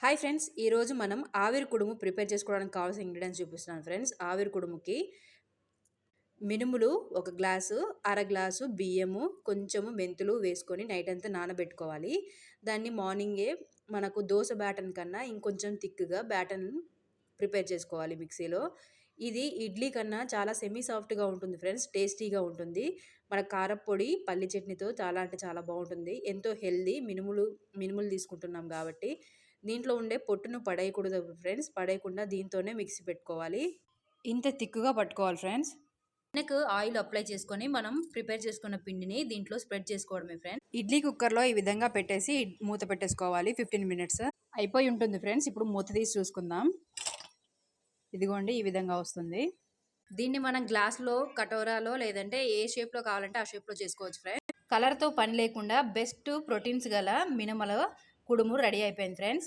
Hi friends, ఈరోజు మనం ఆవిరి కుడుము ప్రిపేర్ చేసుకోవడానికి కావాల్సిన ఇంగ్రీడియంట్స్ చూపిస్తున్నాను ఫ్రెండ్స్. ఆవిరి కుడుముకి మినుములు ఒక గ్లాసు, అర గ్లాసు బియ్యము, కొంచెము మెంతులు వేసుకొని నైట్ అంతా నానబెట్టుకోవాలి. దాన్ని మార్నింగే మనకు దోశ బ్యాటన్ కన్నా ఇంకొంచెం థిక్గా బ్యాటన్ ప్రిపేర్ చేసుకోవాలి మిక్సీలో. ఇది ఇడ్లీ కన్నా చాలా సెమీ సాఫ్ట్గా ఉంటుంది ఫ్రెండ్స్, టేస్టీగా ఉంటుంది. మన కారప్పొడి పల్లి చట్నీతో చాలా అంటే చాలా బాగుంటుంది. ఎంతో హెల్దీ. మినుములు తీసుకుంటున్నాం కాబట్టి దీంట్లో ఉండే పొట్టును పడేయకూడదు ఫ్రెండ్స్. పడేయకుండా దీంతోనే మిక్సీ పెట్టుకోవాలి. ఇంత థిక్గా పట్టుకోవాలి ఫ్రెండ్స్. మనకు ఆయిల్ అప్లై చేసుకొని మనం ప్రిపేర్ చేసుకున్న పిండిని దీంట్లో స్ప్రెడ్ చేసుకోవడమే ఫ్రెండ్స్. ఇడ్లీ కుక్కర్లో ఈ విధంగా పెట్టేసి మూత పెట్టేసుకోవాలి 15 మినిట్స్. అయిపోయి ఉంటుంది ఫ్రెండ్స్. ఇప్పుడు మూత తీసి చూసుకుందాం. ఇదిగోండి, ఈ విధంగా వస్తుంది. దీన్ని మనం గ్లాస్లో, కటోరాలో లేదంటే ఏ షేప్లో కావాలంటే ఆ షేప్లో చేసుకోవచ్చు ఫ్రెండ్స్. కలర్తో పని లేకుండా బెస్ట్ ప్రోటీన్స్ గల మినుముల కుడుము రెడీ అయిపోయింది ఫ్రెండ్స్.